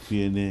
PNA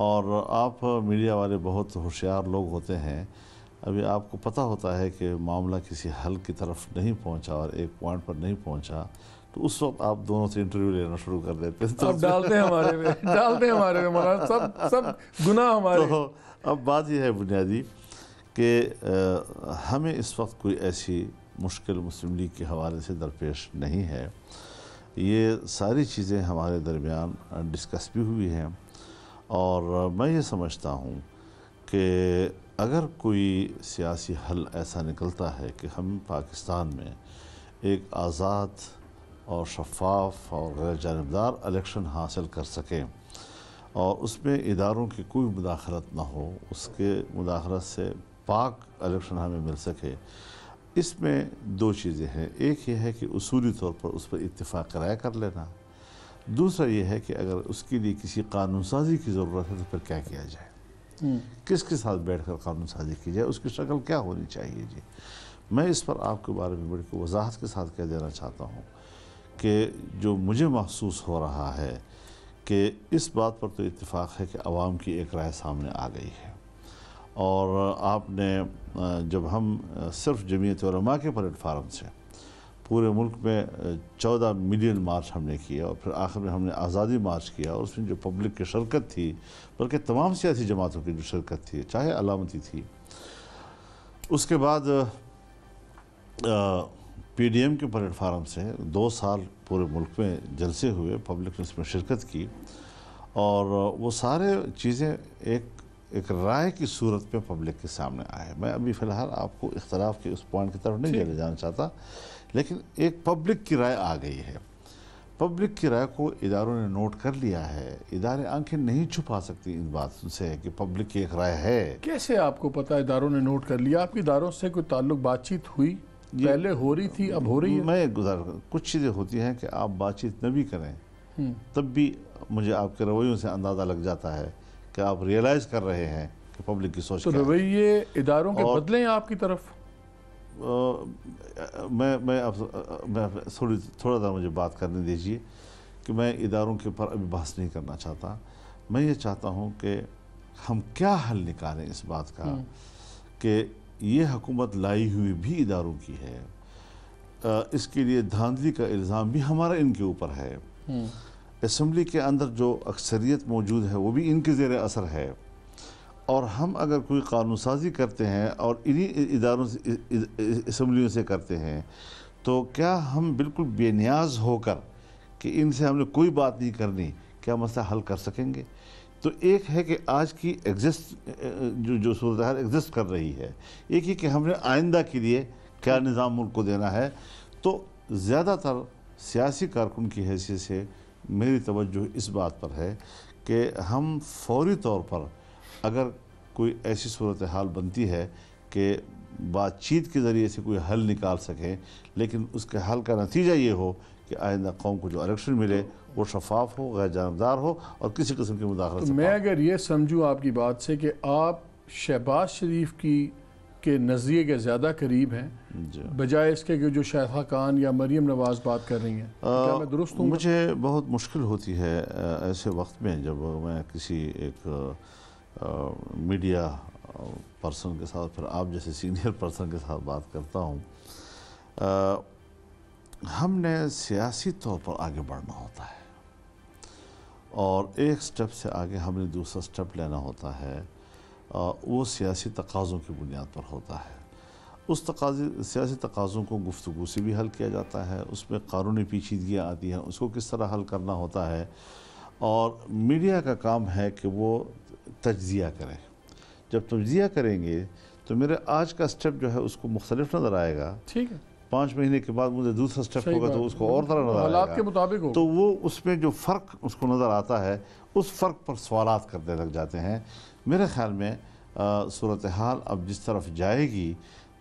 اور آپ media والے بہت ہوشیار لوگ ہوتے ہیں. ابھی آپ کو پتہ ہوتا ہے کہ معاملہ کسی حل کی طرف نہیں پہنچا اور ایک پوائنٹ پر نہیں پہنچا تو اس وقت آپ دونوں سے انٹرویو لینا شروع کر دیتے ہیں. اب ڈالتے ہیں ہمارے میں مولانا سب گناہ ہمارے. تو اب بات یہ ہے بنیادی کہ ہمیں اس وقت کوئی ایسی مشکل مسلم لیگ کے حوالے سے درپیش نہیں ہے. یہ ساری چیزیں ہمارے درمیان ڈسکس بھی ہوئی ہیں اور میں یہ سمجھتا ہوں کہ اگر کوئی سیاسی حل ایسا نکلتا ہے کہ ہم پاکستان میں ایک آزاد اور شفاف اور غیر جانبدار الیکشن حاصل کر سکیں اور اس میں اداروں کی کوئی مداخلت نہ ہو، اس کے مداخلت سے پاک الیکشن ہمیں مل سکے، اس میں دو چیزیں ہیں. ایک یہ ہے کہ اصولی طور پر اس پر اتفاق رائے کر لینا، دوسرا یہ ہے کہ اگر اس کے لیے کسی قانون سازی کی ضرورت ہے تو پھر کیا کیا جائے، کس کے ساتھ بیٹھ کر قانون سازی کی جائے، اس کی شکل کیا ہونی چاہیے. جی میں اس پر آپ کے بارے میں بڑی وضاحت کے ساتھ کہہ دینا چاہتا ہوں کہ جو مجھے محسوس ہو رہا ہے کہ اس بات پر تو اتفاق ہے کہ عوام کی ایک رائے سامنے آ گئی ہے. اور آپ نے جب ہم صرف جمعیت علماء کے پلیٹ فارم سے پورے ملک میں 14 ملین مارچ ہم نے کیا اور پھر آخر میں ہم نے آزادی مارچ کیا اور اس میں جو پبلک کی شرکت تھی، بلکہ تمام سیاسی جماعتوں کی جو شرکت تھی چاہے علامتی تھی، اس کے بعد پی ڈی ایم کے پلیٹ فارم سے 2 سال پورے ملک میں جلسے ہوئے، پبلک نے اس میں شرکت کی اور وہ سارے چیزیں ایک رائے کی صورت میں پبلک کے سامنے آئے. میں ابھی فی الحال آپ کو اختلاف کے اس پوائنٹ کی طرف نہیں لے جانا چاہتا، لیکن ایک پبلک کی رائے آ گئی ہے. پبلک کی رائے کو اداروں نے نوٹ کر لیا ہے. ادارے آنکھیں نہیں چھپا سکتی ان بات سے کہ پبلک کی ایک رائے ہے. کیسے آپ کو پتا اداروں نے نوٹ کر لیا؟ آپ کے اداروں سے کوئی تعلق بات چیت ہوئی؟ پہلے ہو رہی تھی، اب ہو رہی ہے؟ کچھ چیزیں ہوتی ہیں کہ آپ بات چیت نہ بھی کریں تب بھی مجھے آپ کے رویوں سے اندازہ لگ جاتا ہے کہ آپ ریئلائز کر رہے ہیں کہ پبلک کی سوچ تو رویے اداروں کے بدلے ہیں آپ کی طرف؟ میں تھوڑا سا مجھے بات کرنے دیجئے کہ میں اداروں کے اوپر ابھی بحث نہیں کرنا چاہتا. میں یہ چاہتا ہوں کہ ہم کیا حل نکالیں اس بات کا کہ یہ حکومت لائی ہوئی بھی اداروں کی ہے، اس کے لیے دھاندلی کا الزام بھی ہمارا ان کے اوپر ہے. اسمبلی کے اندر جو اکثریت موجود ہے وہ بھی ان کے زیر اثر ہے، اور ہم اگر کوئی قانون سازی کرتے ہیں اور انہی اداروں سے اسمبلیوں سے کرتے ہیں تو کیا ہم بالکل بے نیاز ہو کر کہ ان سے ہم نے کوئی بات نہیں کرنی کیا مسئلہ حل کر سکیں گے؟ تو ایک ہے کہ آج کی جو صورتحال ایگزسٹ کر رہی ہے، ایک ہی کہ ہم نے آئندہ کے لیے کیا نظام ملک کو دینا ہے. تو زیادہ تر سیاسی کارکن کی حیثیت سے میری توجہ اس بات پر ہے کہ ہم فوری طور پر اگر کوئی ایسی صورتحال بنتی ہے کہ بات چیت کے ذریعے سے کوئی حل نکال سکیں، لیکن اس کے حل کا نتیجہ یہ ہو کہ آئندہ قوم کو جو الیکشن ملے وہ شفاف ہو، غیر جانبدار ہو اور کسی قسم کی مداخلت سے میں اگر یہ سمجھوں آپ کی بات سے کہ آپ شہباز شریف کے نظریے کے زیادہ قریب ہیں بجائے اس کے جو شائستہ خان یا مریم نواز بات کر رہی ہیں، کیا میں درست ہوں؟ مجھے بہت مشکل ہوتی ہے ایسے وقت میں جب میں کسی ایک میڈیا پرسن کے ساتھ، پھر آپ جیسے سینئر پرسن کے ساتھ بات کرتا ہوں. ہم نے سیاسی طور پر آگے بڑھنا ہوتا ہے اور ایک سٹیپ سے آگے ہم نے دوسرا سٹیپ لینا ہوتا ہے. وہ سیاسی تقاضوں کی بنیاد پر ہوتا ہے. اس سیاسی تقاضوں کو گفتگو سے بھی حل کیا جاتا ہے، اس میں قانونی پیچیدگیاں آتی ہیں، اس کو کس طرح حل کرنا ہوتا ہے. اور میڈیا کا کام ہے کہ وہ تجزیہ کریں. جب تجزیہ کریں گے تو میرے آج کا سٹیپ جو ہے اس کو مختلف نظر آئے گا. ٹھیک ہے. 5 مہینے کے بعد مجھے دوسرا سٹیپ ہوگا تو اس کو اور طرح نظر آئے گا. حالات کے مطابق ہوگا. تو وہ اس میں جو فرق اس کو نظر آتا ہے اس فرق پر سوالات کرنے لگ جاتے ہیں. میرے خیال میں صورتحال اب جس طرف جائے گی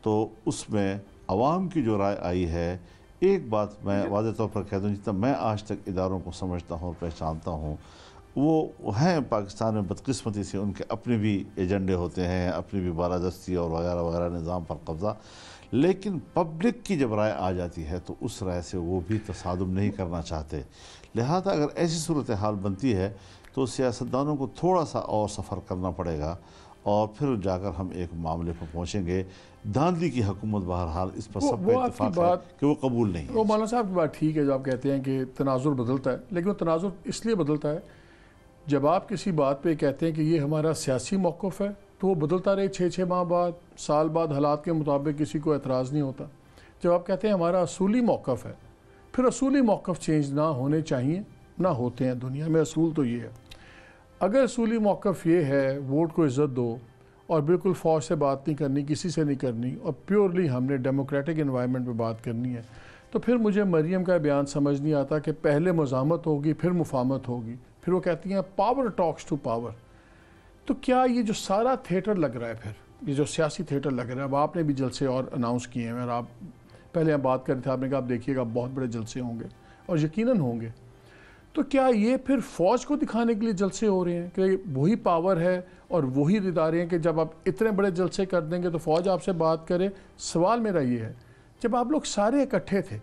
تو اس میں عوام کی جو رائے آئی ہے، ایک بات میں واضح طور پر کہہ دوں، جتنا میں آج تک اداروں کو سمجھتا ہوں اور پہچانتا ہوں، وہ ہیں پاکستان میں بدقسمتی سے ان کے اپنے بھی ایجنڈے ہوتے ہیں، اپنی بھی بالادستی اور وغیرہ وغیرہ نظام پر قبضہ. لیکن پبلک کی جب رائے آ جاتی ہے تو اس رائے سے وہ بھی تصادم نہیں کرنا چاہتے. لہذا اگر ایسی صورتحال بنتی ہے تو سیاستدانوں کو تھوڑا سا اور سفر کرنا پڑے گا اور پھر جا کر ہم ایک معاملے پر پہنچیں گے. دھاندلی کی حکومت بہرحال اس پر سب کا اتفاق ہے کہ وہ قبول نہیں ہے. وہ مولانا صاحب کی بات ٹھیک ہے جو آپ کہتے ہیں کہ تناظر بدلتا ہے، لیکن وہ تناظر اس لیے بدلتا ہے جب آپ کسی بات پہ کہتے ہیں کہ یہ ہمارا سیاسی موقف ہے تو وہ بدلتا رہے 6 ماہ بعد، سال بعد، حالات کے مطابق کسی کو اعتراض نہیں ہوتا. جب آپ کہتے ہیں ہمارا اصولی موقف ہے، پھر اصولی موقف چینج نہ ہونے چاہیے، نہ ہوتے ہیں. دنیا میں اصول تو یہ ہے. اگر اصولی موقف یہ ہے ووٹ کو عزت دو اور بالکل فوج سے بات نہیں کرنی، کسی سے نہیں کرنی، اور پیورلی ہم نے ڈیموکریٹک انوائرمنٹ پہ بات کرنی ہے، تو پھر مجھے مریم کا بیان سمجھ نہیں آتا کہ پہلے مزاحمت ہوگی پھر مفاہمت ہوگی. پھر وہ کہتی ہیں پاور ٹاکس ٹو پاور. تو کیا یہ جو سارا تھیٹر لگ رہا ہے، پھر یہ جو سیاسی تھیٹر لگ رہا ہے، اب آپ نے بھی جلسے اور اناؤنس کیے ہیں، اور آپ پہلے ہم بات کر رہے تھے، آپ نے کہا آپ دیکھیے گا بہت بڑے جلسے ہوں گے اور یقیناً ہوں گے. تو کیا یہ پھر فوج کو دکھانے کے لیے جلسے ہو رہے ہیں کہ وہی پاور ہے اور وہی ادارے ہیں کہ جب آپ اتنے بڑے جلسے کر دیں گے تو فوج آپ سے بات کرے؟ سوال میرا یہ ہے، جب آپ لوگ سارے اکٹھے تھے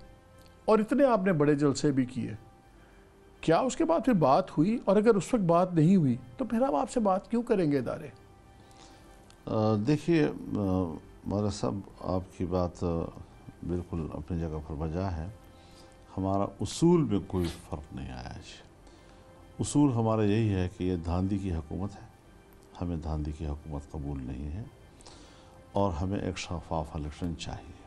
اور اتنے آپ نے بڑے جلسے بھی کیے، کیا اس کے بعد پھر بات ہوئی؟ اور اگر اس وقت بات نہیں ہوئی تو پھر آپ سے بات کیوں کریں گے ادارے؟ دیکھیے مولانا صاحب، آپ کی بات بالکل اپنی جگہ پر بجا ہے. ہمارا اصول میں کوئی فرق نہیں آیا. اصول ہمارا یہی ہے کہ یہ دھاندلی کی حکومت ہے، ہمیں دھاندلی کی حکومت قبول نہیں ہے اور ہمیں ایک شفاف الیکشن چاہیے.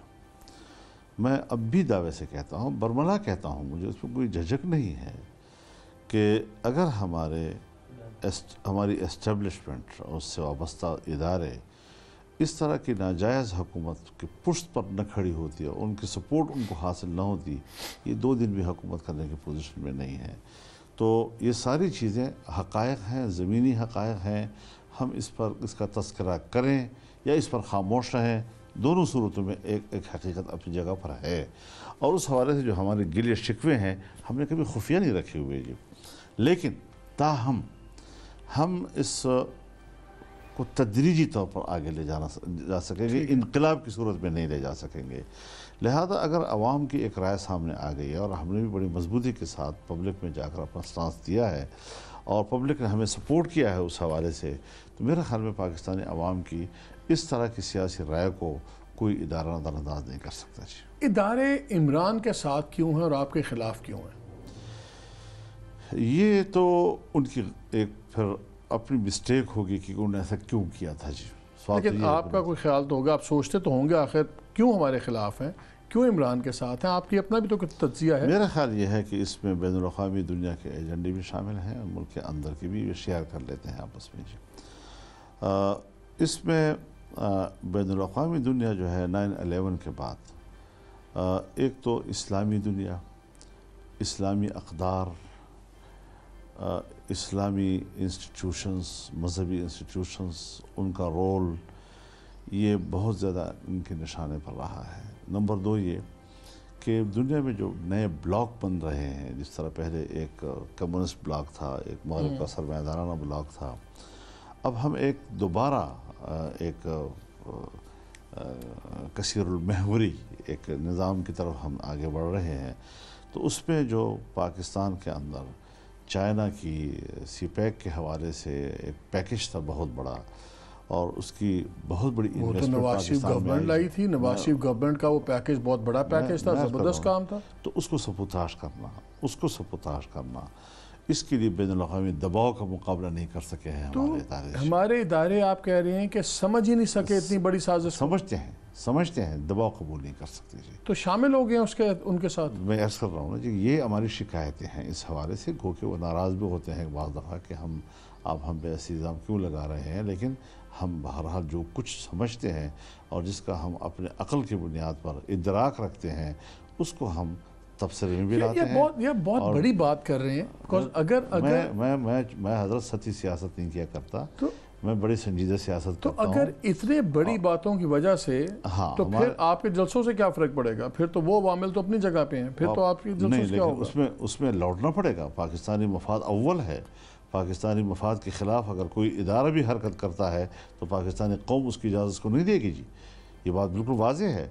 میں اب بھی دعوے سے کہتا ہوں، برملا کہتا ہوں، مجھے اس میں کوئی جھجک نہیں ہے کہ اگر ہماری اسٹیبلشمنٹ اور اس سے وابستہ ادارے اس طرح کی ناجائز حکومت کی پشت پر نہ کھڑی ہوتی ہے، ان کی سپورٹ ان کو حاصل نہ ہوتی، یہ 2 دن بھی حکومت کرنے کی پوزیشن میں نہیں ہے. تو یہ ساری چیزیں حقائق ہیں، زمینی حقائق ہیں. ہم اس کا تذکرہ کریں یا اس پر خاموش رہیں، دونوں صورتوں میں ایک حقیقت اپنی جگہ پر ہے. اور اس حوالے سے جو ہمارے گلے شکوے ہیں ہم نے کبھی خفیہ نہیں رکھے ہوئے جی. لیکن تاہم ہم اس کو تدریجی طور پر آگے لے جا سکیں گے، انقلاب کی صورت میں نہیں لے جا سکیں گے. لہذا اگر عوام کی ایک رائے سامنے آ گئی ہے اور ہم نے بھی بڑی مضبوطی کے ساتھ پبلک میں جا کر اپنا سٹانس دیا ہے اور پبلک نے ہمیں سپورٹ کیا ہے اس حوالے سے، تو میرے خیال میں پاکستانی عوام کی اس طرح کی سیاسی رائے کو کوئی ادارہ نظر انداز نہیں کر سکتا. جی، ادارے عمران کے ساتھ کیوں ہیں اور آپ کے خلاف کیوں ہیں؟ یہ تو ان کی ایک پھر اپنی مسٹیک ہوگی کہ انہوں نے ایسا کیوں کیا تھا. جی، لیکن آپ کا کوئی خیال تو ہوگا، آپ سوچتے تو ہوں گے آخر کیوں ہمارے خلاف ہیں، کیوں عمران کے ساتھ ہیں؟ آپ کی اپنا بھی تو کچھ تجزیہ ہے. میرا خیال یہ ہے کہ اس میں بین الاقوامی دنیا کے ایجنڈے بھی شامل ہیں، ملک کے اندر کی بھی شیئر کر لیتے ہیں آپس میں. جی، اس میں بین الاقوامی دنیا جو ہے 9/11 کے بعد ایک تو اسلامی دنیا، اسلامی اقدار، اسلامی انسٹیٹیوشنز، مذہبی انسٹیٹیوشنز، ان کا رول یہ بہت زیادہ ان کے نشانے پر رہا ہے. نمبر 2 یہ کہ دنیا میں جو نئے بلاک بن رہے ہیں، جس طرح پہلے ایک کمیونسٹ بلاک تھا، ایک مغرب کا سرمایہ بلاک تھا، اب ہم دوبارہ ایک کثیر المحوری ایک نظام کی طرف ہم آگے بڑھ رہے ہیں. تو اس میں جو پاکستان کے اندر چائنا کی سی پیک کے حوالے سے ایک پیکج تھا بہت بڑا، اور اس کی بہت بڑی انویسٹمنٹ نواز شریف گورنمنٹ لائی تھی. نواز شریف گورنمنٹ کا وہ پیکج بہت بڑا پیکج تھا، زبردست کام تھا. تو اس کو سپوتاش کرنا، اس کے لیے بین الاقوامی دباؤ کا مقابلہ نہیں کر سکے ہیں ہمارے ادارے. ہمارے ادارے آپ کہہ رہے ہیں کہ سمجھ ہی نہیں سکے اتنی بڑی سازش. سمجھتے ہیں، دباؤ قبول نہیں کر سکتے. جی، تو شامل ہو گئے ہیں ان کے ساتھ. میں عرض کر رہا ہوں نا جی، یہ ہماری شکایتیں ہیں اس حوالے سے. گو کہ وہ ناراض بھی ہوتے ہیں بعض دفعہ کہ آپ ہم پہ ایسی الزام کیوں لگا رہے ہیں، لیکن ہم بہرحال جو کچھ سمجھتے ہیں اور جس کا ہم اپنے عقل کی بنیاد پر ادراک رکھتے ہیں اس کو ہم تبصرے میں بھی لاتے ہیں. یہ بہت بڑی بات کر رہے ہیں. اگر میں حضرت سطحی سیاست نہیں کیا کرتا، میں بڑی سنجیدہ سیاست کرتا ہوں. تو اگر اتنے بڑی باتوں کی وجہ سے تو پھر آپ کے جلسوں سے کیا فرق پڑے گا؟ پھر تو وہ عوامل تو اپنی جگہ پہ ہیں، پھر تو آپ کے جلسوں سے کیا ہوگا؟ اس میں لوٹنا پڑے گا. پاکستانی مفاد اول ہے. پاکستانی مفاد کے خلاف اگر کوئی ادارہ بھی حرکت کرتا ہے تو پاکستانی قوم اس کی اجازت کو نہیں دے گی. جی، یہ بات بالکل واضح ہے.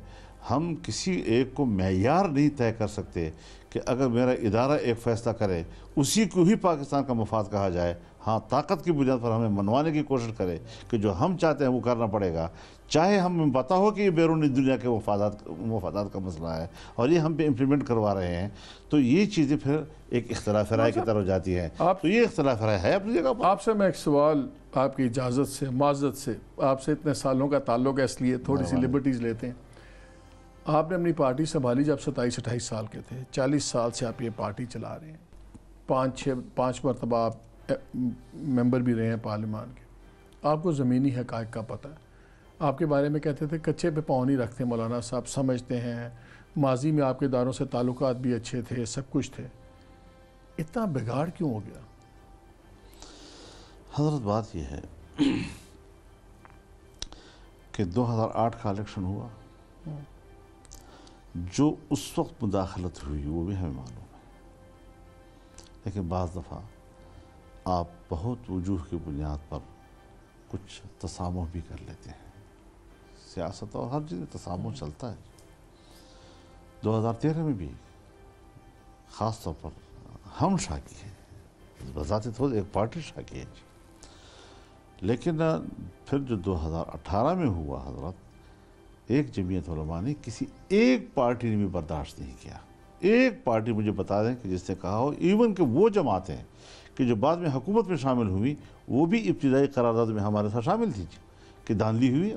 ہم کسی ایک کو معیار نہیں طے کر سکتے کہ اگر میرا ادارہ ایک فیصلہ کرے اسی کو ہی پاکستان کا مفاد کہا جائے. ہاں طاقت کی بنیاد پر ہمیں منوانے کی کوشش کرے کہ جو ہم چاہتے ہیں وہ کرنا پڑے گا, چاہے ہمیں پتا ہو کہ یہ بیرونی دنیا کے مفادات کا مسئلہ ہے اور یہ ہم پہ امپلیمنٹ کروا رہے ہیں, تو یہ چیزیں پھر ایک اختلاف رائے کی طرف جاتی ہیں. تو یہ اختلاف رائے ہے اپنی جگہ پر. آپ سے میں ایک سوال آپ کی اجازت سے, معذرت سے, آپ سے اتنے سالوں کا تعلق ہے اس لیے تھوڑی سی لبرٹیز لیتے ہیں. آپ نے اپنی پارٹی سنبھالی جب 27-28 سال کے تھے, 40 سال سے آپ یہ پارٹی چلا رہے ہیں, 5 مرتبہ آپ ممبر بھی رہے ہیں پارلیمان کے. آپ کو زمینی حقائق کا پتہ ہے. آپ کے بارے میں کہتے تھے کچے پہ پاؤں نہیں رکھتے مولانا صاحب, سمجھتے ہیں, ماضی میں آپ کے اداروں سے تعلقات بھی اچھے تھے, سب کچھ تھے. اتنا بگاڑ کیوں ہو گیا؟ حضرت بات یہ ہے کہ 2008 کا الیکشن ہوا, جو اس وقت مداخلت ہوئی وہ بھی ہمیں معلوم ہے, لیکن بعض دفعہ آپ بہت وجوہ کی بنیاد پر کچھ تسامح بھی کر لیتے ہیں. سیاست اور ہر چیز میں تسامح چلتا ہے. 2013 میں بھی خاص طور پر ہم شاکی ہیں, بذات خود ایک پارٹی شاکی ہے, لیکن پھر جو 2018 میں ہوا حضرت, ایک جمعیت علماء نے کسی ایک پارٹی نے بھی برداشت نہیں کیا. ایک پارٹی مجھے بتا دیں کہ جس نے کہا ہو, ایون کہ وہ جماعتیں کہ جو بعد میں حکومت میں شامل ہوئی وہ بھی ابتدائی قرارداد میں ہمارے ساتھ شامل تھی کہ دھاندلی ہوئی.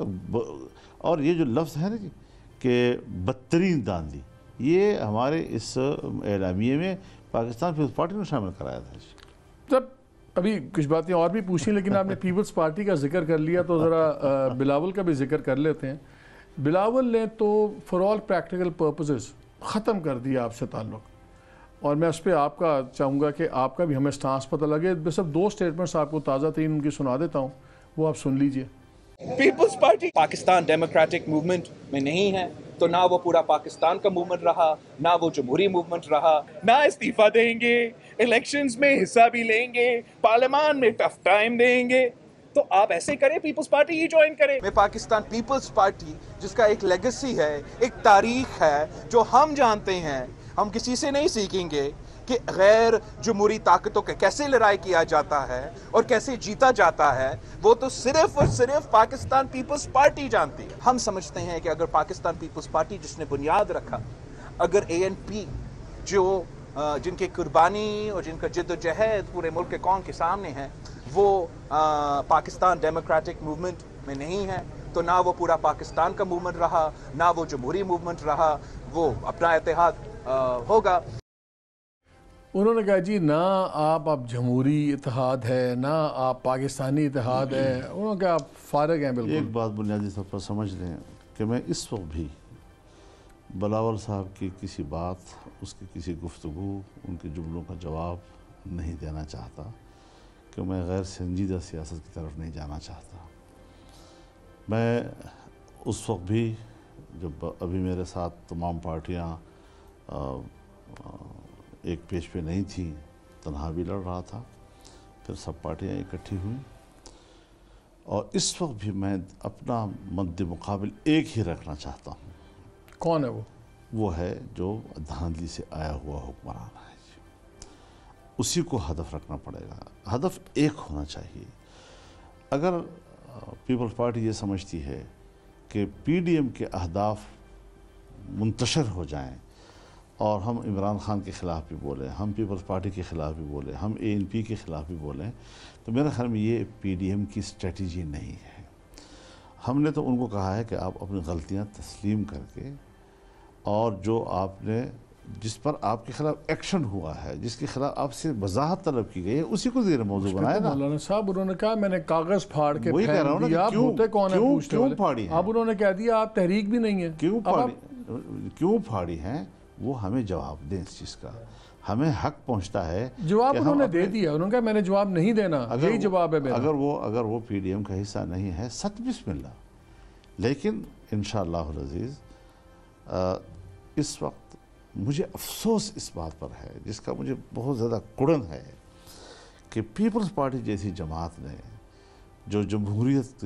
اور یہ جو لفظ ہے نا جی کہ بدترین دھاندلی, یہ ہمارے اس اعلامیے میں پاکستان پیپلز پارٹی نے شامل کرایا تھا. جب ابھی کچھ باتیں اور بھی پوچھیں, لیکن آپ نے پیپلز پارٹی کا ذکر کر لیا تو ذرا بلاول کا بھی ذکر کر لیتے ہیں. بلاول نے تو فار آل پریکٹیکل پرپزز ختم کر دیا آپ سے تعلق, اور میں اس پہ آپ کا چاہوں گا کہ آپ کا بھی ہمیں سٹانس پتہ لگے. میں صرف 2 سٹیٹمنٹس آپ کو تازہ ترین ان کی سنا دیتا ہوں, وہ آپ سن لیجئے. Peoples Party Pakistan Democratic Movement میں نہیں ہے, تو نہ وہ پورا پاکستان کا موومنٹ رہا, نہ وہ جمہوری موومنٹ رہا. نہ استعفیٰ دیں گے, الیکشنز میں حصہ بھی لیں گے, پارلیمان میں ٹف ٹائم دیں گے, تو آپ ایسے کریں پیپلز پارٹی ہی جوائن کریں. میں پاکستان پیپلز پارٹی جس کا ایک لیگسی ہے, ایک تاریخ ہے جو ہم جانتے ہیں, ہم کسی سے نہیں سیکھیں گے کہ غیر جمہوری طاقتوں کا کیسے لڑائی کیا جاتا ہے اور کیسے جیتا جاتا ہے, وہ تو صرف اور صرف پاکستان پیپلز پارٹی جانتی ہے. ہم سمجھتے ہیں کہ اگر پاکستان پیپلز پارٹی جس نے بنیاد رکھا, اگر ANP جو جن کی قربانی اور جن کا جد و جہد پورے ملک کے قوم کے سامنے ہے, وہ پاکستان ڈیموکریٹک موومنٹ میں نہیں ہے, تو نہ وہ پورا پاکستان کا موومنٹ رہا, نہ وہ جمہوری موومنٹ رہا, وہ اپنا اتحاد ہوگا. انہوں نے کہا جی نہ آپ اب جمہوری اتحاد ہے, نہ آپ پاکستانی اتحاد ہے. انہوں نے کہا آپ فارغ ہیں بالکل. ایک بات بنیادی طور پر سمجھ لیں کہ میں اس وقت بھی بلاول صاحب کی کسی بات, اس کی کسی گفتگو, ان کے جملوں کا جواب نہیں دینا چاہتا, کہ میں غیر سنجیدہ سیاست کی طرف نہیں جانا چاہتا. میں اس وقت بھی جب ابھی میرے ساتھ تمام پارٹیاں ایک پیج پہ نہیں تھیں, تنہا بھی لڑ رہا تھا, پھر سب پارٹیاں اکٹھی ہوئیں, اور اس وقت بھی میں اپنا مد مقابل ایک ہی رکھنا چاہتا ہوں. کون ہے وہ؟ وہ ہے جو دھاندلی سے آیا ہوا حکمران ہے, اسی کو ہدف رکھنا پڑے گا. ہدف ایک ہونا چاہیے. اگر پیپلز پارٹی یہ سمجھتی ہے کہ PDM کے اہداف منتشر ہو جائیں اور ہم عمران خان کے خلاف بھی بولیں, ہم پیپلز پارٹی کے خلاف بھی بولیں, ہم ANP کے خلاف بھی بولیں, تو میرے خیال میں یہ PDM کی اسٹریٹجی نہیں ہے. ہم نے تو ان کو کہا ہے کہ آپ اپنی غلطیاں تسلیم کر کے, اور جو آپ نے جس پر آپ کے خلاف ایکشن ہوا ہے, جس کے خلاف آپ سے وضاحت طلب کی گئی ہے, اسی کو زیر موضوع بنائے نا. مولانا صاحب انہوں نے کہا میں نے کاغذ پھاڑ کے پھینک دیا, آپ ہوتے کون ہیں پوچھنے والے. کیوں پھاڑی ہیں؟ اب انہوں نے کہہ دیا آپ تحریک بھی نہیں ہیں. کیوں پھاڑی ہیں وہ ہمیں جواب دیں. اس چیز کا ہمیں حق پہنچتا ہے. جواب انہوں نے دے دیا, انہوں نے کہا میں نے جواب نہیں دینا, یہی جواب ہے میرا. اگر وہ PDM کا حصہ نہیں ہے, ست بسم اللہ. لیکن انشاءاللہ العزیز اس وقت مجھے افسوس اس بات پر ہے, جس کا مجھے بہت زیادہ کڑن ہے, کہ پیپلز پارٹی جیسی جماعت نے جو جمہوریت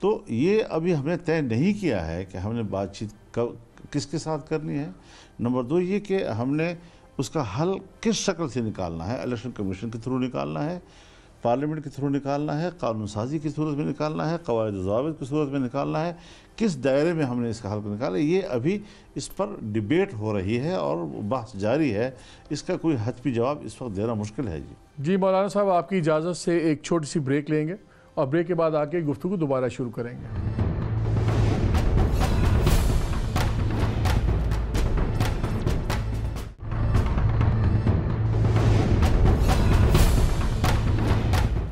تو یہ ابھی ہم نے طے نہیں کیا ہے کہ ہم نے بات چیت کس کے ساتھ کرنی ہے. نمبر 2 یہ کہ ہم نے اس کا حل کس شکل سے نکالنا ہے. الیکشن کمیشن کے تھرو نکالنا ہے, پارلیمنٹ کے تھرو نکالنا ہے, قانون سازی کی صورت میں نکالنا ہے, قواعد و ضوابط کی صورت میں نکالنا ہے, کس دائرے میں ہم نے اس کا حل نکالا. یہ ابھی اس پر ڈیبیٹ ہو رہی ہے اور بحث جاری ہے. اس کا کوئی حتمی جواب اس وقت دینا مشکل ہے. جی مولانا صاحب, آپ کی اجازت سے ایک چھوٹی سی بریک لیں گے اور بریک کے بعد آ کے گفتگو دوبارہ شروع کریں گے.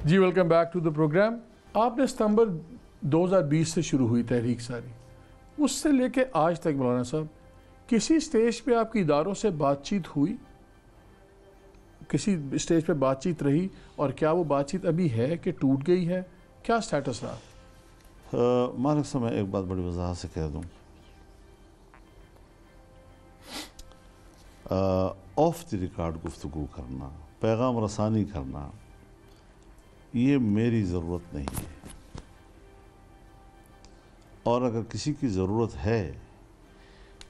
جی welcome back to the programme. آپ نے ستمبر 2020 سے شروع ہوئی تحریک ساری, اس سے لے کے آج تک مولانا صاحب کسی سٹیج پہ آپ کی اداروں سے بات چیت ہوئی, کسی سٹیج پہ بات چیت رہی, اور کیا وہ بات چیت ابھی ہے کہ ٹوٹ گئی ہے, کیا سٹیٹس رہا؟ مالک صاحب, میں ایک بات بڑی وضاحت سے کہہ دوں, آف دی ریکارڈ گفتگو کرنا, پیغام رسانی کرنا, یہ میری ضرورت نہیں ہے. اور اگر کسی کی ضرورت ہے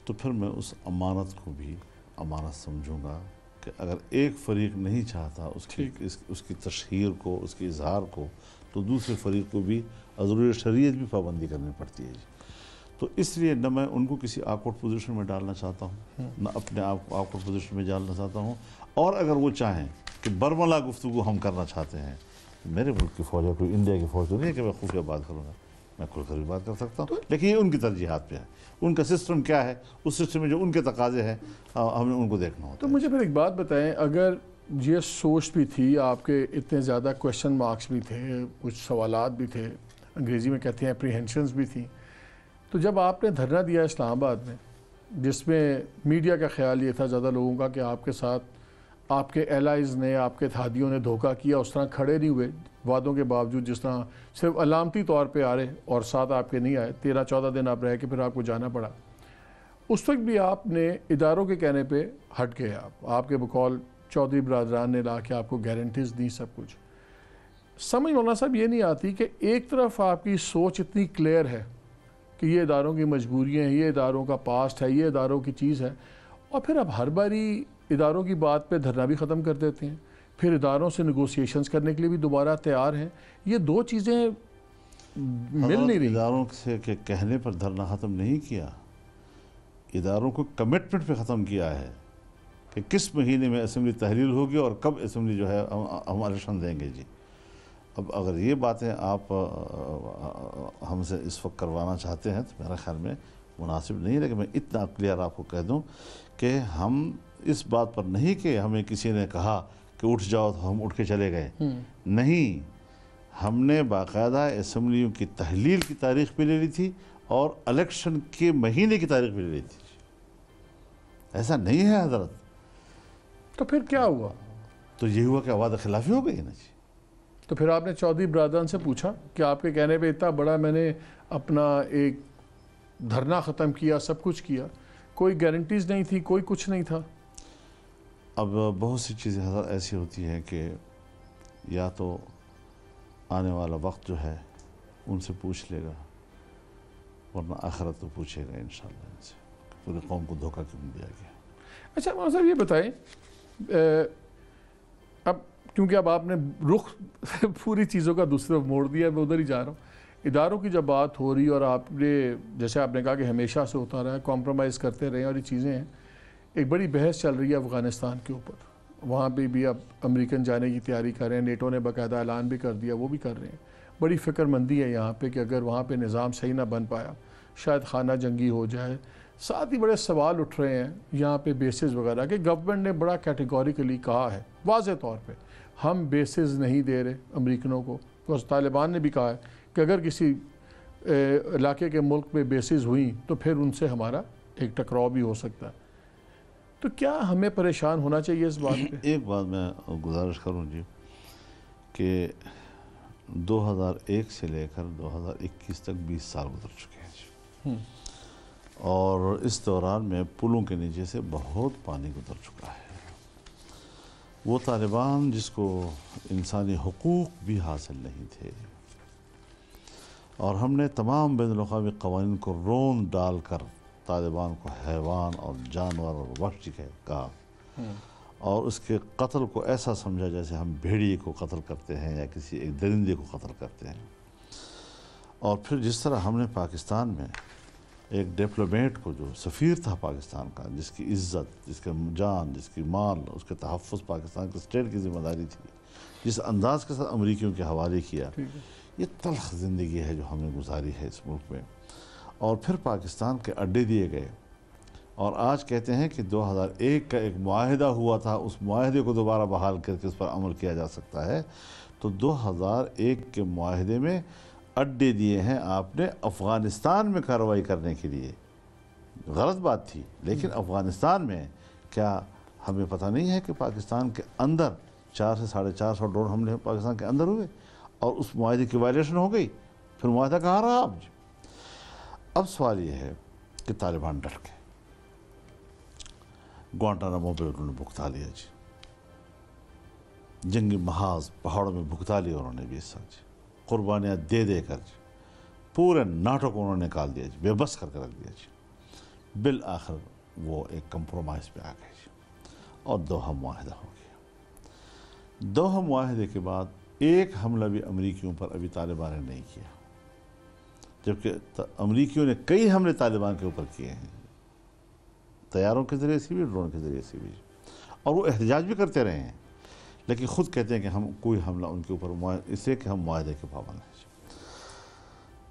تو پھر میں اس امانت کو بھی امانت سمجھوں گا کہ اگر ایک فریق نہیں چاہتا اس کی تشہیر کو, اس کے اظہار کو, تو دوسرے فریق کو بھی حضور شریعت بھی پابندی کرنی پڑتی ہے. تو اس لیے نہ میں ان کو کسی آکورڈ پوزیشن میں ڈالنا چاہتا ہوں, نہ اپنے آپ کو آکورڈ پوزیشن میں ڈالنا چاہتا ہوں. اور اگر وہ چاہیں کہ برملا گفتگو ہم کرنا چاہتے ہیں, میرے ملک کی فوج ہے, کوئی انڈیا کی فوج تو نہیں ہے کہ میں خفیہ بات کروں گا. میں کھل کر بھی بات کر سکتا ہوں, لیکن یہ ان کی ترجیحات پہ ہے. ان کا سسٹم کیا ہے, اس سسٹم میں جو ان کے تقاضے ہیں ہم نے ان کو دیکھنا ہوتا ہے. تو مجھے پھر ایک بات بتائیں, اگر یہ سوچ بھی تھی, آپ کے اتنے زیادہ کویشچن مارکس بھی تھے, کچھ سوالات بھی تھے, انگریزی میں کہتے ہیں اپریہنشنز بھی تھیں, تو جب آپ نے دھرنا دیا اسلام آباد میں, جس میں میڈیا کا خیال یہ تھا زیادہ لوگوں کا کہ آپ کے ساتھ آپ کے ایلائز نے, آپ کے اتحادیوں نے دھوکہ کیا, اس طرح کھڑے نہیں ہوئے وعدوں کے باوجود, جس طرح صرف علامتی طور پہ آ رہے اور ساتھ آپ کے نہیں آئے, 13-14 دن آپ رہ کے پھر آپ کو جانا پڑا. اس وقت بھی آپ نے اداروں کے کہنے پہ ہٹ گئے. آپ کے بقول چودھری برادران نے لا کے آپ کو گارنٹیز دی, سب کچھ. سمجھ مولانا صاحب یہ نہیں آتی کہ ایک طرف آپ کی سوچ اتنی کلیئر ہے کہ یہ اداروں کی مجبوریاں ہیں, یہ اداروں کا پاسٹ ہے, یہ اداروں کی چیز ہے, اور پھر اب ہر باری اداروں کی بات پہ دھرنا بھی ختم کر دیتے ہیں, پھر اداروں سے نیگوسیشنز کرنے کے لیے بھی دوبارہ تیار ہیں. یہ دو چیزیں مل نہیں رہی. اداروں سے کہنے پر دھرنا ختم نہیں کیا, اداروں کو کمٹمنٹ پہ ختم کیا ہے کہ کس مہینے میں اسمبلی تحلیل ہوگی اور کب اسمبلی جو ہے ہم الیکشن دیں گے. جی اب اگر یہ باتیں آپ ہم سے اس وقت کروانا چاہتے ہیں تو میرا خیال میں مناسب نہیں, لیکن میں اتنا کلیئر آپ کو کہہ دوں کہ ہم اس بات پر نہیں کہ ہمیں کسی نے کہا کہ اٹھ جاؤ تو ہم اٹھ کے چلے گئے. نہیں, ہم نے باقاعدہ اسمبلیوں کی تحلیل کی تاریخ بھی لے لی تھی اور الیکشن کے مہینے کی تاریخ بھی لے لی تھی. ایسا نہیں ہے حضرت. تو پھر کیا ہوا؟ تو یہ ہوا کہ وعدہ خلافی ہو گئی نا. جی تو پھر آپ نے چودھری برادران سے پوچھا کہ آپ کے کہنے پہ اتنا بڑا میں نے اپنا ایک دھرنا ختم کیا, سب کچھ کیا, کوئی گارنٹیز نہیں تھی, کوئی کچھ نہیں تھا. اب بہت سی چیزیں حضرت ایسی ہوتی ہیں کہ یا تو آنے والا وقت جو ہے ان سے پوچھ لے گا, ورنہ آخرت تو پوچھے گا انشاءاللہ ان سے, پوری قوم کو دھوکہ کیوں دیا گیا. اچھا مولانا صاحب یہ بتائیں, اب کیونکہ اب آپ نے رخ پوری چیزوں کا دوسری طرف موڑ دیا, میں ادھر ہی جا رہا ہوں. اداروں کی جب بات ہو رہی اور آپ نے جیسے آپ نے کہا کہ ہمیشہ سے ہوتا رہا ہے, کمپرومائز کرتے رہے, اور یہ چیزیں ہیں, ایک بڑی بحث چل رہی ہے افغانستان کے اوپر. وہاں پہ بھی اب امریکن جانے کی تیاری کر رہے ہیں, نیٹو نے باقاعدہ اعلان بھی کر دیا, وہ بھی کر رہے ہیں. بڑی فکر مندی ہے یہاں پہ کہ اگر وہاں پہ نظام صحیح نہ بن پایا شاید خانہ جنگی ہو جائے. ساتھ ہی بڑے سوال اٹھ رہے ہیں یہاں پہ بیسز وغیرہ کہ گورنمنٹ نے بڑا کیٹیگوریکلی کہا ہے واضح طور پہ ہم بیسز نہیں دے رہے امریکنوں کو. طالبان نے بھی کہا ہے کہ اگر کسی علاقے کے ملک میں بیسز ہوئیں تو پھر ان سے ہمارا ایک ٹکراؤ بھی ہو سکتا ہے. تو کیا ہمیں پریشان ہونا چاہیے اس بات پہ؟ ایک بات میں گزارش کروں جی کہ 2001 سے لے کر 2021 تک 20 سال گزر چکے ہیں جی, اور اس دوران میں پلوں کے نیچے سے بہت پانی گزر چکا ہے. وہ طالبان جس کو انسانی حقوق بھی حاصل نہیں تھے, اور ہم نے تمام بین الاقوامی قوانین کو رون ڈال کر طالبان کو حیوان اور جانور اور وحشی کہا اور اس کے قتل کو ایسا سمجھا جیسے ہم بھیڑیے کو قتل کرتے ہیں یا کسی ایک درندے کو قتل کرتے ہیں. اور پھر جس طرح ہم نے پاکستان میں ایک ڈپلومیٹ کو جو سفیر تھا پاکستان کا، جس کی عزت، جس کا جان، جس کی مال، اس کے تحفظ پاکستان کے اسٹیٹ کی ذمہ داری تھی، جس انداز کے ساتھ امریکیوں کے حوالے کیا، یہ تلخ زندگی ہے جو ہم نے گزاری ہے اس ملک میں. اور پھر پاکستان کے اڈے دیے گئے اور آج کہتے ہیں کہ 2001 کا ایک معاہدہ ہوا تھا، اس معاہدے کو دوبارہ بحال کر کے اس پر عمل کیا جا سکتا ہے. تو 2001 کے معاہدے میں اڈے دیے ہیں آپ نے افغانستان میں کارروائی کرنے کے لیے. غلط بات تھی، لیکن افغانستان میں کیا ہمیں پتہ نہیں ہے کہ پاکستان کے اندر 400 سے 450 ڈرون حملے پاکستان کے اندر ہوئے اور اس معاہدے کی وائلیشن ہو گئی؟ پھر معاہدہ کہاں رہا اب؟ اب سوال یہ ہے کہ طالبان ڈر گئے، گوانٹانامو پہ انہوں نے بھگتا لیا جی، جنگی محاذ پہاڑوں میں بھگتا لیا انہوں نے بھی اس ساتھ جی، قربانیاں دے دے کر جی پورے ناٹو کو انہوں نے نکال دیا جی، بے بس کر کے رکھ دیا جی. بالآخر وہ ایک کمپرومائز پہ آ گئے جی اور دوحہ معاہدہ ہو گیا. دوحہ معاہدے کے بعد ایک حملہ بھی امریکیوں پر ابھی طالبان نے نہیں کیا، جبکہ امریکیوں نے کئی حملے طالبان کے اوپر کیے ہیں، طیاروں کے ذریعے سے بھی، ڈرون کے ذریعے سے بھی، اور وہ احتجاج بھی کرتے رہے ہیں، لیکن خود کہتے ہیں کہ ہم کوئی حملہ ان کے اوپر اس لیے کہ ہم معاہدے کے پابند ہیں.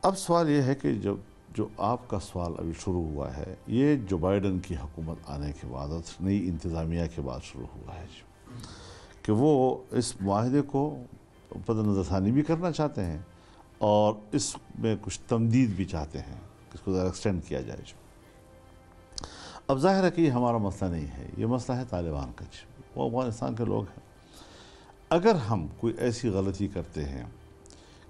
اب سوال یہ ہے کہ جو آپ کا سوال ابھی شروع ہوا ہے، یہ جو بائیڈن کی حکومت آنے کے بعد اور نئی انتظامیہ کے بعد شروع ہوا ہے کہ وہ اس معاہدے کو پد نظر ثانی بھی کرنا چاہتے ہیں اور اس میں کچھ تمدید بھی چاہتے ہیں کہ اس کو ذرا ایکسٹینڈ کیا جائے. اب ظاہر ہے کہ یہ ہمارا مسئلہ نہیں ہے، یہ مسئلہ ہے طالبان کا. وہ افغانستان کے لوگ ہیں. اگر ہم کوئی ایسی غلطی کرتے ہیں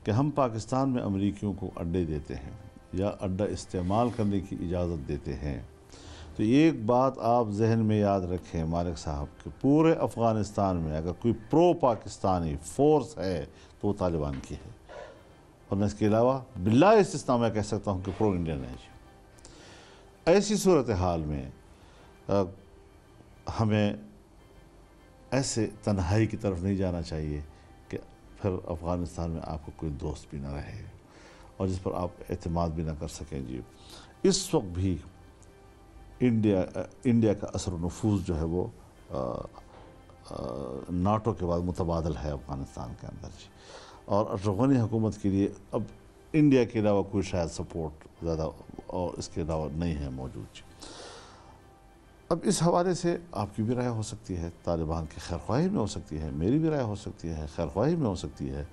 کہ ہم پاکستان میں امریکیوں کو اڈے دیتے ہیں یا اڈا استعمال کرنے کی اجازت دیتے ہیں، تو ایک بات آپ ذہن میں یاد رکھیں مالک صاحب کہ پورے افغانستان میں اگر کوئی پرو پاکستانی فورس ہے تو وہ طالبان کی ہے، اور اس کے علاوہ بلا استثناء میں کہہ سکتا ہوں کہ پرو انڈین ہے. ایسی صورتحال میں ہمیں ایسے تنہائی کی طرف نہیں جانا چاہیے کہ پھر افغانستان میں آپ کو کوئی دوست بھی نہ رہے اور جس پر آپ اعتماد بھی نہ کر سکیں جی. اس وقت بھی انڈیا کا اثر و نفوذ جو ہے وہ ناٹو کے بعد متبادل ہے افغانستان کے اندر جی، اور اشرف غنی حکومت کے لیے اب انڈیا کے علاوہ کوئی شاید سپورٹ زیادہ اور اس کے علاوہ نہیں ہے موجود جی. اب اس حوالے سے آپ کی بھی رائے ہو سکتی ہے، طالبان کی خیرخواہی میں ہو سکتی ہے، میری بھی رائے ہو سکتی ہے، خیرخواہی میں ہو سکتی ہے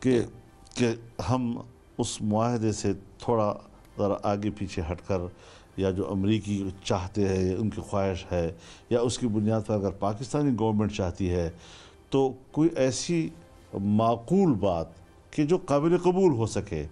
کہ ہم اس معاہدے سے تھوڑا ذرا آگے پیچھے ہٹ کر، یا جو امریکی چاہتے ہیں ان کی خواہش ہے یا اس کی بنیاد پر اگر پاکستانی گورنمنٹ چاہتی ہے تو کوئی ایسی معقول بات کہ جو قابل قبول ہو سکے،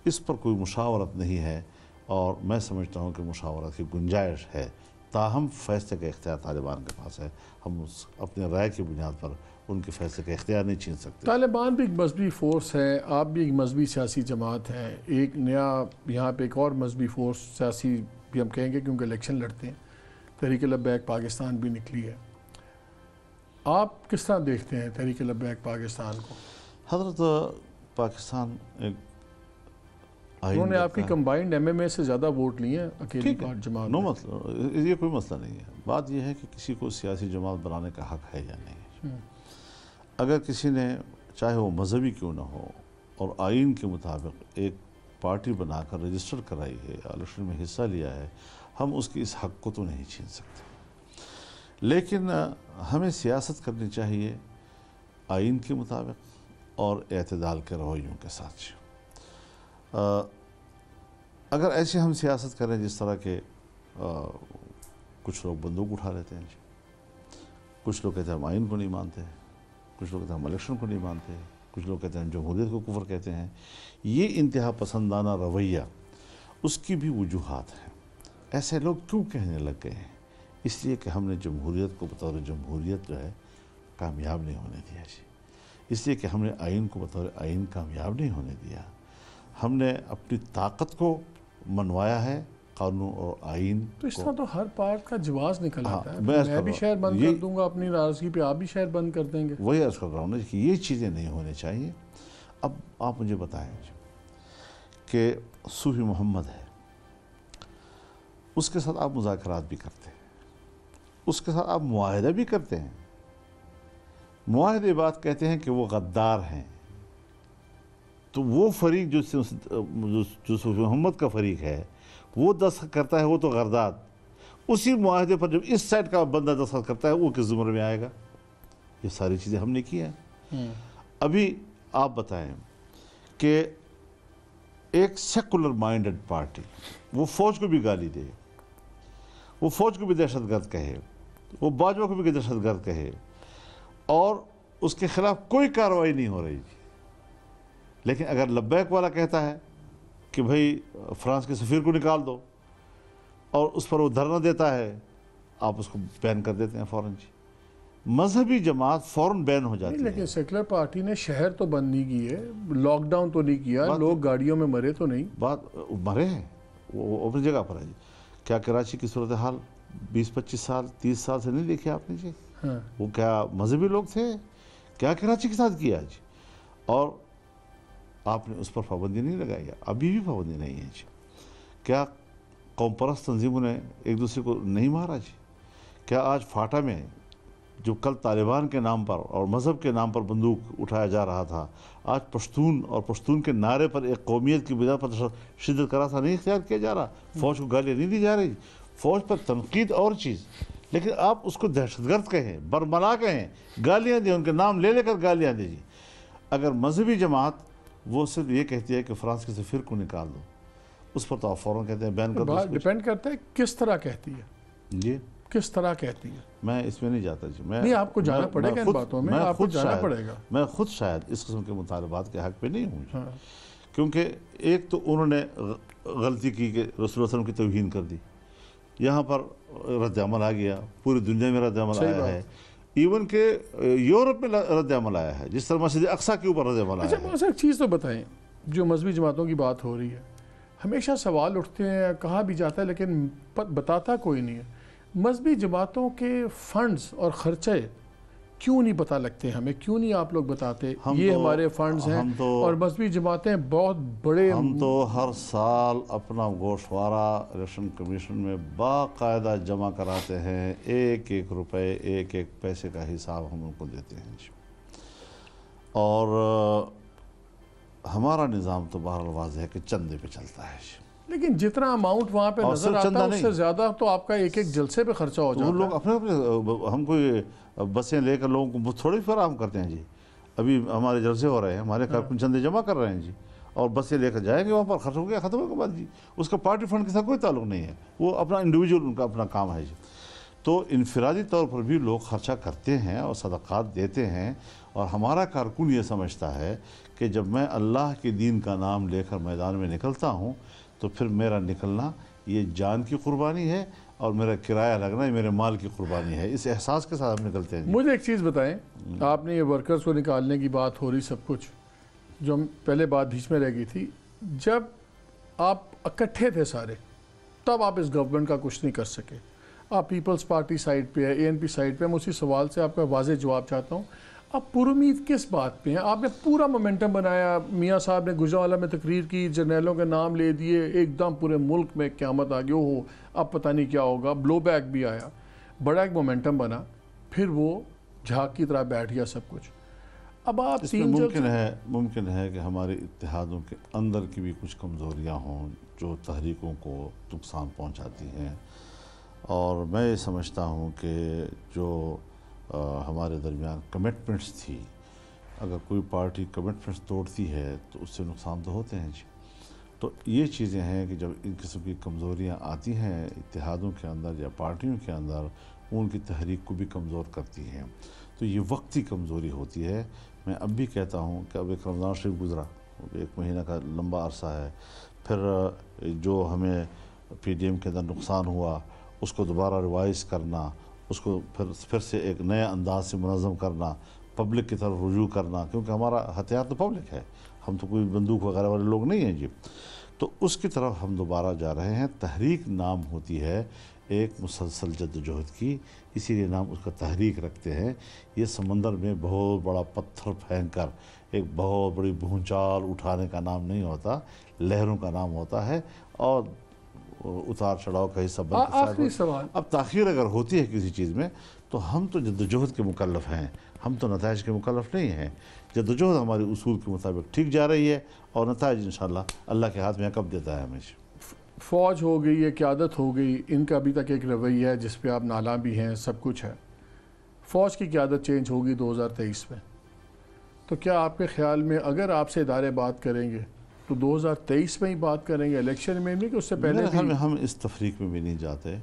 اس پر کوئی مشاورت نہیں ہے. اور میں سمجھتا ہوں کہ مشاورت کی گنجائش ہے، تاہم فیصلے کا اختیار طالبان کے پاس ہے. ہم اپنے رائے کی بنیاد پر ان کے فیصلے کا اختیار نہیں چھین سکتے. طالبان بھی ایک مذہبی فورس ہے، آپ بھی ایک مذہبی سیاسی جماعت ہیں، ایک نیا یہاں پہ ایک اور مذہبی فورس سیاسی بھی ہم کہیں گے کیونکہ الیکشن لڑتے ہیں، تحریک لبیک پاکستان بھی نکلی ہے. آپ کس طرح دیکھتے ہیں تحریک لبیک پاکستان کو؟ حضرت پاکستان ایک انہوں نے آپ کی کمبائنڈ ایم ایم اے سے زیادہ ووٹ لیے ہیں اکیلی جماعت. نو مسئلہ، یہ کوئی مسئلہ نہیں ہے. بات یہ ہے کہ کسی کو سیاسی جماعت بنانے کا حق ہے یا نہیں. اگر کسی نے چاہے وہ مذہبی کیوں نہ ہو اور آئین کے مطابق ایک پارٹی بنا کر رجسٹر کرائی ہے، الیکشن میں حصہ لیا ہے، ہم اس کی اس حق کو تو نہیں چھین سکتے. لیکن ہمیں سیاست کرنی چاہیے آئین کے مطابق اور اعتدال کے رویوں کے ساتھ. اگر ایسے ہم سیاست کریں جس طرح کہ کچھ لوگ بندوق اٹھا لیتے ہیں، کچھ لوگ کہتے ہیں ہم آئین کو نہیں مانتے، کچھ لوگ کہتے ہیں ہم الیکشن کو نہیں مانتے، کچھ لوگ کہتے ہیں جمہوریت کو کفر کہتے ہیں، یہ انتہا پسندانہ رویہ اس کی بھی وجوہات ہیں. ایسے لوگ کیوں کہنے لگ گئے ہیں؟ اس لیے کہ ہم نے جمہوریت کو بطور جمہوریت جو ہے کامیاب نہیں ہونے دیا جی. اس لیے کہ ہم نے آئین کو بطور آئین کامیاب نہیں ہونے دیا. ہم نے اپنی طاقت کو منوایا ہے قانون اور آئین تو اس طرح تو ہر پارٹ کا جواز نکل آتا ہے. میں بھی شہر بند کر دوں گا اپنی ناراضگی پہ، آپ بھی شہر بند کر دیں گے. وہی عرض کر رہا ہوں نا کہ یہ چیزیں نہیں ہونے چاہیے. اب آپ مجھے بتائیں کہ صوفی محمد ہے، اس کے ساتھ آپ مذاکرات بھی کرتے ہیں، اس کے ساتھ آپ معاہدہ بھی کرتے ہیں. معاہدے بات کہتے ہیں کہ وہ غدار ہیں. تو وہ فریق جو صوفی محمد کا فریق ہے وہ دستخط کرتا ہے، وہ تو غرداد. اسی معاہدے پر جب اس سائڈ کا بندہ دستخط کرتا ہے وہ کس زمرے میں آئے گا؟ یہ ساری چیزیں ہم نے کی ہیں. ابھی آپ بتائیں کہ ایک سیکولر مائنڈڈ پارٹی وہ فوج کو بھی گالی دے، وہ فوج کو بھی دہشت گرد کہے، وہ باجوہ کو بھی دہشت گرد کہے، اور اس کے خلاف کوئی کارروائی نہیں ہو رہی تھی. لیکن اگر لبیک والا کہتا ہے کہ بھئی فرانس کے سفیر کو نکال دو اور اس پر وہ دھرنا دیتا ہے، آپ اس کو بین کر دیتے ہیں فوراً. جی مذہبی جماعت فوراً بین ہو جاتی ہے. لیکن سیکولر پارٹی نے شہر تو بند نہیں کی ہے، لاک ڈاؤن تو نہیں کیا، لوگ گاڑیوں میں مرے تو نہیں. بات مرے ہیں، وہ اپنی جگہ پر ہے. جی کیا کراچی کی صورتحال 20-25 سال 30 سال سے نہیں دیکھے آپ نے؟ جی وہ کیا مذہبی لوگ تھے؟ کیا کراچی کے ساتھ کیا؟ جی اور آپ نے اس پر پابندی نہیں لگائی ہے، ابھی بھی پابندی نہیں ہے. جی کیا قوم پرست تنظیموں نے ایک دوسرے کو نہیں مارا؟ جی کیا آج فاٹا میں جو کل طالبان کے نام پر اور مذہب کے نام پر بندوق اٹھایا جا رہا تھا، آج پشتون اور پشتون کے نعرے پر ایک قومیت کی بنا پر شدت کا راستہ نہیں اختیار کیا جا رہا؟ فوج کو گالیاں نہیں دی جا رہی؟ فوج پر تنقید اور چیز، لیکن آپ اس کو دہشت گرد کہیں، برملا کہیں، گالیاں دیں، ان کے نام لے کر گالیاں دیجیے. اگر مذہبی جماعت وہ صرف یہ کہتی ہے کہ فرانس کے سفیر کو نکال دو، اس پر تو آپ فوراً کہتے ہیں بین کر دو. ڈیپینڈ کرتا ہے کس طرح کہتی ہے. جی کس طرح کہتی ہے، میں اس میں نہیں جاتا. جی نہیں، آپ کو جانا پڑے گا ان باتوں میں، آپ کو جانا پڑے گا. میں خود شاید اس قسم کے مطالبات کے حق پہ نہیں ہوں. کیونکہ ایک تو انہوں نے غلطی کی کہ رسول اللہ صلی اللہ علیہ وسلم کی توہین کر دی. یہاں پر رد عمل آ گیا، پوری دنیا میں رد عمل آیا ہے، ایون کہ یورپ میں رد عمل آیا ہے، جس طرح مسجد اقصیٰ کے اوپر رد عمل آیا ہے. اچھا ایک چیز تو بتائیں، جو مذہبی جماعتوں کی بات ہو رہی ہے، ہمیشہ سوال اٹھتے ہیں، کہا بھی جاتا ہے لیکن بتاتا کوئی نہیں ہے. مذہبی جماعتوں کے فنڈز اور خرچے کیوں نہیں پتہ لگتے ہمیں؟ کیوں نہیں آپ لوگ بتاتے یہ ہمارے فنڈز ہیں؟ اور مذہبی جماعتیں بہت بڑے، ہم تو ہر سال اپنا گوشوارہ الیکشن کمیشن میں باقاعدہ جمع کراتے ہیں. 1-1 روپے 1-1 پیسے کا حساب ہم ان کو دیتے ہیں. اور ہمارا نظام تو بہرحال واضح ہے کہ چندے پہ چلتا ہے. لیکن جتنا اماؤنٹ وہاں پہ نظر آتا ہے اس سے زیادہ تو آپ کا ایک جلسے پہ خرچہ ہو جاتا ہے. وہ لوگ اپنے ہم کوئی بسیں لے کر لوگوں کو تھوڑی فراہم کرتے ہیں. جی ابھی ہمارے جلسے ہو رہے ہیں، ہمارے کارکن چندے جمع کر رہے ہیں. جی اور بسیں لے کر جائیں گے وہاں پر، خرچ ہو گیا، ختم ہونے کے بعد. جی اس کا پارٹی فنڈ کے ساتھ کوئی تعلق نہیں ہے، وہ اپنا انڈیویجول ان کا اپنا کام ہے. جی تو انفرادی طور پر بھی لوگ خرچہ کرتے ہیں اور صدقات دیتے ہیں. اور ہمارا کارکن یہ سمجھتا ہے کہ جب میں اللہ کے دین کا نام لے کر میدان میں نکلتا ہوں تو پھر میرا نکلنا یہ جان کی قربانی ہے اور میرا کرایہ لگنا یہ میرے مال کی قربانی ہے. اس احساس کے ساتھ ہم نکلتے ہیں. مجھے ایک چیز بتائیں، آپ نے یہ ورکرز کو نکالنے کی بات ہو رہی، سب کچھ جو پہلے بات بیچ میں رہ گئی تھی، جب آپ اکٹھے تھے سارے تب آپ اس گورنمنٹ کا کچھ نہیں کر سکے. آپ پیپلز پارٹی سائڈ پہ ہے، ANP سائڈ پہ. میں اسی سوال سے آپ کا واضح جواب چاہتا ہوں، آپ پر امید کس بات پہ ہیں؟ آپ نے پورا مومنٹم بنایا، میاں صاحب نے گجرانوالہ میں تقریر کی، جرنیلوں کے نام لے دیے، ایک دم پورے ملک میں قیامت آ گئی، ہو اب پتہ نہیں کیا ہوگا، بلو بیک بھی آیا، بڑا ایک مومنٹم بنا، پھر وہ جھاگ کی طرح بیٹھ گیا سب کچھ. اب آپ اس میں ممکن ہے کہ ہمارے اتحادوں کے اندر کی بھی کچھ کمزوریاں ہوں جو تحریکوں کو نقصان پہنچاتی ہیں. اور میں یہ سمجھتا ہوں کہ جو ہمارے درمیان کمٹمنٹس تھی، اگر کوئی پارٹی کمٹمنٹس توڑتی ہے تو اس سے نقصان تو ہوتے ہیں. جی تو یہ چیزیں ہیں کہ جب ان قسم کی کمزوریاں آتی ہیں اتحادوں کے اندر یا پارٹیوں کے اندر، ان کی تحریک کو بھی کمزور کرتی ہیں. تو یہ وقتی کمزوری ہوتی ہے. میں اب بھی کہتا ہوں کہ اب ایک رمضان شریف گزرا، 1 مہینہ کا لمبا عرصہ ہے، پھر جو ہمیں PDM کے اندر نقصان ہوا اس کو دوبارہ ریوائز کرنا، اس کو پھر سے ایک نئے انداز سے منظم کرنا، پبلک کی طرف رجوع کرنا، کیونکہ ہمارا ہتھیار تو پبلک ہے. ہم تو کوئی بندوق وغیرہ والے لوگ نہیں ہیں جی. تو اس کی طرف ہم دوبارہ جا رہے ہیں. تحریک نام ہوتی ہے ایک مسلسل جدوجہد کی، اسی لیے نام اس کا تحریک رکھتے ہیں. یہ سمندر میں بہت بڑا پتھر پھینک کر ایک بہت بڑی بھونچال اٹھانے کا نام نہیں ہوتا، لہروں کا نام ہوتا ہے اور اتار چڑھاؤ کا حصہ بن کے. آخری سوال. اب تاخیر اگر ہوتی ہے کسی چیز میں تو ہم تو جدوجہد کے مکلف ہیں، ہم تو نتائج کے مکلف نہیں ہیں. جدوجہد ہماری اصول کے مطابق ٹھیک جا رہی ہے اور نتائج انشاءاللہ اللہ کے ہاتھ میں کب دیتا ہے ہمیشہ. فوج ہو گئی ہے، قیادت ہو گئی، ان کا ابھی تک ایک رویہ ہے جس پہ آپ نالاں بھی ہیں، سب کچھ ہے. فوج کی قیادت چینج ہوگی 2023 میں، تو کیا آپ کے خیال میں اگر آپ سے ادارے بات کریں گے تو 2023 میں ہی بات کریں گے، الیکشن میں نہیں کہ اس سے پہلے بھی؟ ہم اس تفریق میں بھی نہیں جاتے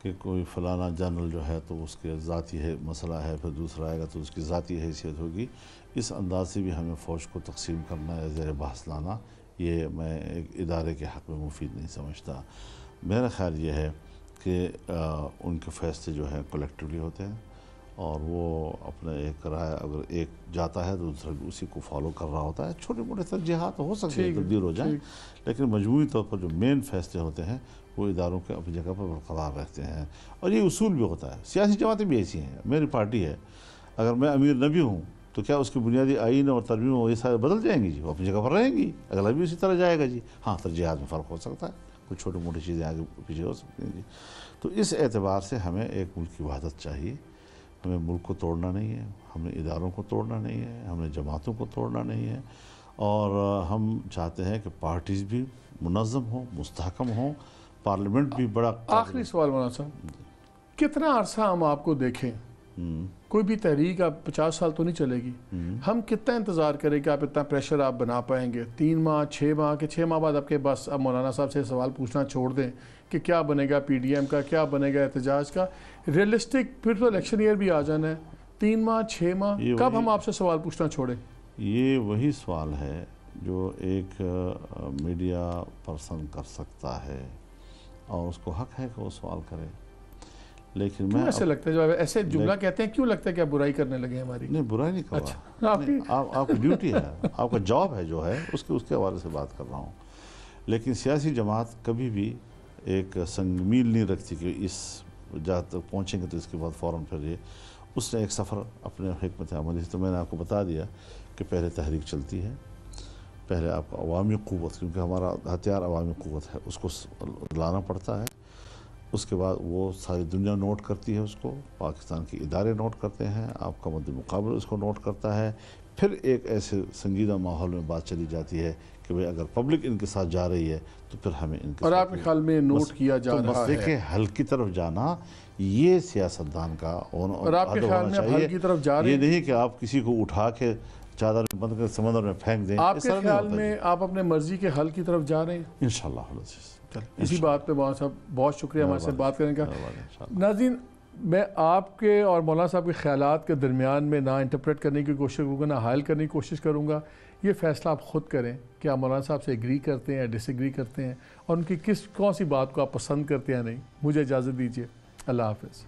کہ کوئی فلانا جنرل جو ہے تو اس کے ذاتی ہے مسئلہ ہے، پھر دوسرا آئے گا تو اس کی ذاتی حیثیت ہوگی. اس انداز سے بھی ہمیں فوج کو تقسیم کرنا یا زیر بحث لانا، یہ میں ایک ادارے کے حق میں مفید نہیں سمجھتا. میرا خیال یہ ہے کہ ان کے فیصلے جو ہیں کلیکٹیولی ہوتے ہیں اور وہ اپنے ایک رائے اگر ایک جاتا ہے تو دوسرا بھی اسی کو فالو کر رہا ہوتا ہے. چھوٹے موٹے ترجیحات ہو سکتے ہیں تبدیل ہو جائیں، لیکن مجموعی طور پر جو مین فیصلے ہوتے ہیں وہ اداروں کے اپنی جگہ پر برقرار رہتے ہیں. اور یہ اصول بھی ہوتا ہے. سیاسی جماعتیں بھی ایسی ہیں. میری پارٹی ہے، اگر میں امیر نہ بھی ہوں تو کیا اس کی بنیادی آئین اور ترمیم وہ یہ سارے بدل جائیں گی جی؟ وہ اپنی جگہ پر رہیں گی، اگلا بھی اسی طرح جائے گا جی. ہاں ترجیحات میں فرق ہو سکتا ہے، کچھ چھوٹی موٹی چیزیں آگے پیچھے ہو سکتی ہیں جی. تو اس اعتبار سے ہمیں ایک ملک کی وحدت چاہیے. ہمیں ملک کو توڑنا نہیں ہے، ہم نے اداروں کو توڑنا نہیں ہے، ہم نے جماعتوں کو توڑنا نہیں ہے، اور ہم چاہتے ہیں کہ پارٹیز بھی منظم ہوں، مستحکم ہوں، پارلیمنٹ بھی بڑا. آخری سوال مولانا صاحب، کتنا عرصہ ہم آپ کو دیکھیں؟ کوئی بھی تحریک آپ 50 سال تو نہیں چلے گی. ہم کتنا انتظار کریں کہ آپ اتنا پریشر آپ بنا پائیں گے؟ 3 ماہ 6 ماہ کے 6 ماہ بعد آپ کے بس اب مولانا صاحب سے سوال پوچھنا چھوڑ دیں کہ کیا بنے گا پی ڈی ایم کا، کیا بنے گا احتجاج کا؟ ریئلسٹک پھر تو الیکشن ایئر بھی آ جانا ہے. 3 ماہ 6 ماہ کب ہم آپ سے سوال پوچھنا چھوڑیں؟ یہ وہی سوال ہے جو ایک میڈیا پرسن کر سکتا ہے اور اس کو حق ہے کہ وہ سوال کرے. لیکن میں ایسے لگتا ہے جب ایسے جملہ کہتے ہیں کیوں لگتا ہے کہ آپ برائی کرنے لگے ہماری؟ نہیں، برائی نہیں کر رہا. آپ کی ڈیوٹی ہے، آپ کا جاب ہے جو ہے اس کے حوالے سے بات کر رہا ہوں. لیکن سیاسی جماعت کبھی بھی ایک سنگ میل نہیں رکھتی کہ اس جہاں تک پہنچیں گے تو اس کے بعد فوراً پھر یہ اس نے ایک سفر اپنے حکمت عملی سے. تو میں نے آپ کو بتا دیا کہ پہلے تحریک چلتی ہے، پہلے آپ کو عوامی قوت، کیونکہ ہمارا ہتھیار عوامی قوت ہے، اس کو لانا پڑتا ہے. اس کے بعد وہ ساری دنیا نوٹ کرتی ہے، اس کو پاکستان کے ادارے نوٹ کرتے ہیں، آپ کا مد مقابل اس کو نوٹ کرتا ہے. پھر ایک ایسے سنجیدہ ماحول میں بات چلی جاتی ہے کہ بھئی اگر پبلک ان کے ساتھ جا رہی ہے تو پھر ہمیں ان کے ساتھ. اور آپ کے خیال میں نوٹ کیا جا رہا ہے؟ مسئلے کے حل کی طرف جانا یہ سیاستدان کا اور آپ کے خیال میں حل کی طرف جا رہے ہیں؟ یہ نہیں کہ آپ کسی کو اٹھا کے چادر میں بند کر سمندر میں پھینک دیں. آپ کے خیال میں آپ اپنے مرضی کے حل کی طرف جا رہے ہیں؟ انشاءاللہ. اسی بات پہ مولانا صاحب بہت شکریہ ہمارے سے بات کرنے کا. ناظرین، میں آپ کے اور مولانا صاحب کے خیالات کے درمیان میں نہ انٹرپریٹ کرنے کی کوشش کروں گا، نہ حائل کرنے کی کوشش کروں گا. یہ فیصلہ آپ خود کریں کہ آپ مولانا صاحب سے ایگری کرتے ہیں یا ڈس ایگری کرتے ہیں، اور ان کی کون سی بات کو آپ پسند کرتے ہیں یا نہیں. مجھے اجازت دیجیے. اللہ حافظ.